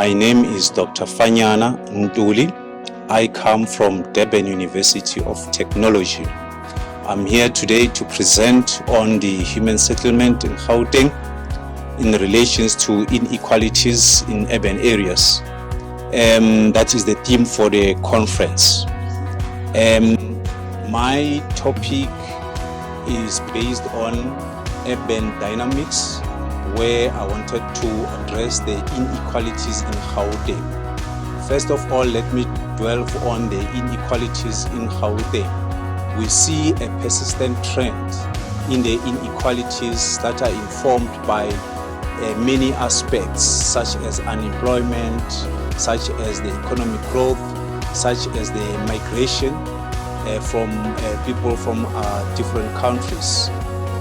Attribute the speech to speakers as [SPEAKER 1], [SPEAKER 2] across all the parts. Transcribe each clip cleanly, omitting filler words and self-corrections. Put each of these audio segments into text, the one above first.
[SPEAKER 1] My name is Dr. Fanyana Ntuli. I come from Durban University of Technology. I'm here today to present on the human settlement in Gauteng in relations to inequalities in urban areas. That is the theme for the conference. My topic is based on urban dynamics, where I wanted to address the inequalities in Gauteng. First of all, let me dwell on the inequalities in Gauteng. We see a persistent trend in the inequalities that are informed by many aspects, such as unemployment, such as the economic growth, such as the migration from people from different countries.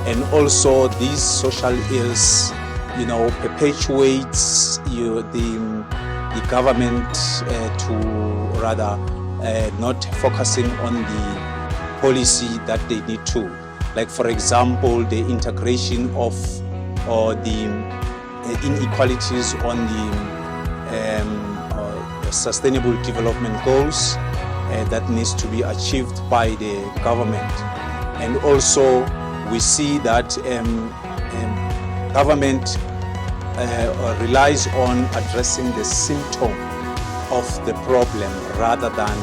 [SPEAKER 1] And also these social ills, perpetuates the government to rather not focusing on the policy that they need to. Like, for example, the integration of the inequalities on the sustainable development goals that needs to be achieved by the government. And also we see that government relies on addressing the symptom of the problem rather than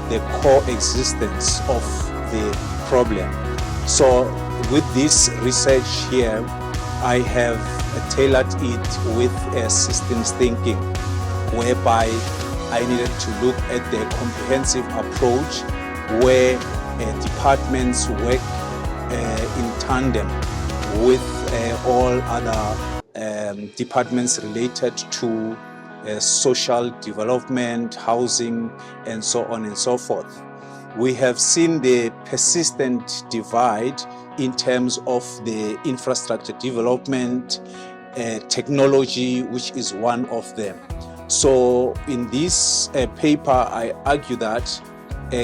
[SPEAKER 1] the coexistence of the problem. So with this research here, I have tailored it with a systems thinking, whereby I needed to look at the comprehensive approach where departments work in tandem with all other departments related to social development, housing, and so on and so forth. We have seen the persistent divide in terms of the infrastructure development, technology, which is one of them. So in this paper, I argue that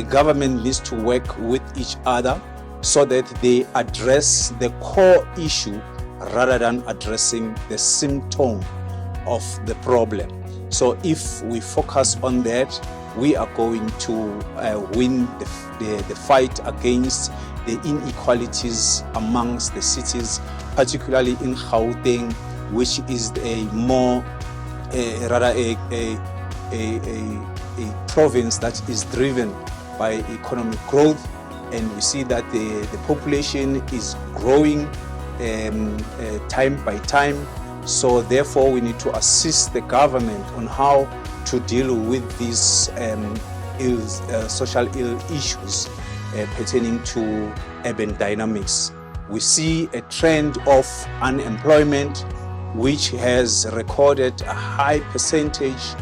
[SPEAKER 1] government needs to work with each other so that they address the core issue rather than addressing the symptom of the problem. So if we focus on that, we are going to win the fight against the inequalities amongst the cities, particularly in Gauteng, which is a more rather a province that is driven by economic growth. And we see that the population is growing time by time. So therefore we need to assist the government on how to deal with these social ill issues pertaining to urban dynamics. We see a trend of unemployment which has recorded a high percentage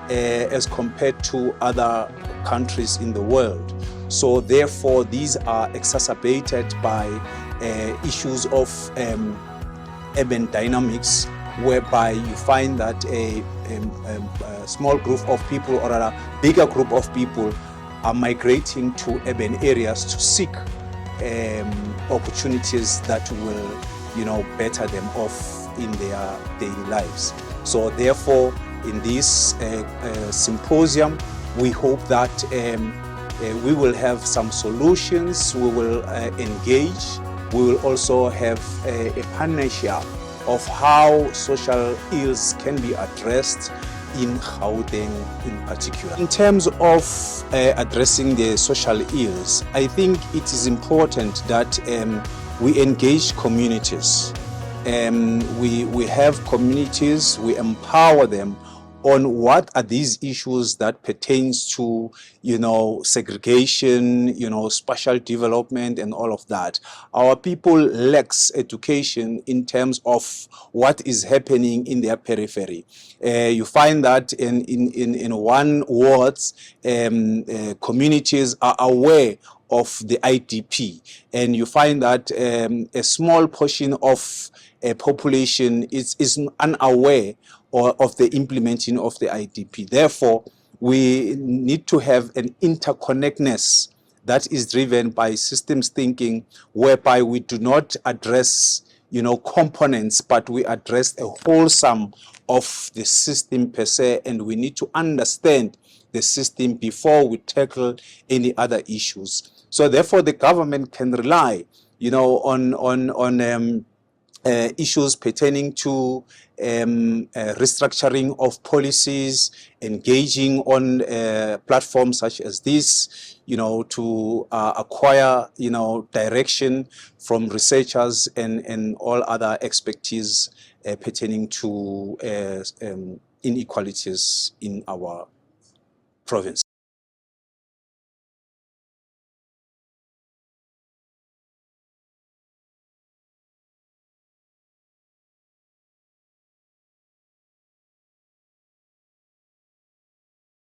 [SPEAKER 1] as compared to other countries in the world. So therefore these are exacerbated by issues of urban dynamics, whereby you find that a small group of people, or a bigger group of people, are migrating to urban areas to seek opportunities that will better them off in their daily lives. So therefore in this symposium, we hope that we will have some solutions, we will engage, we will also have a panacea of how social ills can be addressed in Gauteng in particular. In terms of addressing the social ills, I think it is important that we engage communities. We have communities, we empower them on what are these issues that pertains to, segregation, spatial development and all of that. Our people lacks education in terms of what is happening in their periphery. You find that in one wards, communities are aware of the IDP, and you find that a small portion of a population is unaware of the implementing of the IDP. Therefore, we need to have an interconnectedness that is driven by systems thinking, whereby we do not address components, but we address a whole sum of the system per se, and we need to understand the system before we tackle any other issues. So therefore, the government can rely, on issues pertaining to restructuring of policies, engaging on platforms such as this, to acquire, direction from researchers and all other expertise pertaining to inequalities in our province.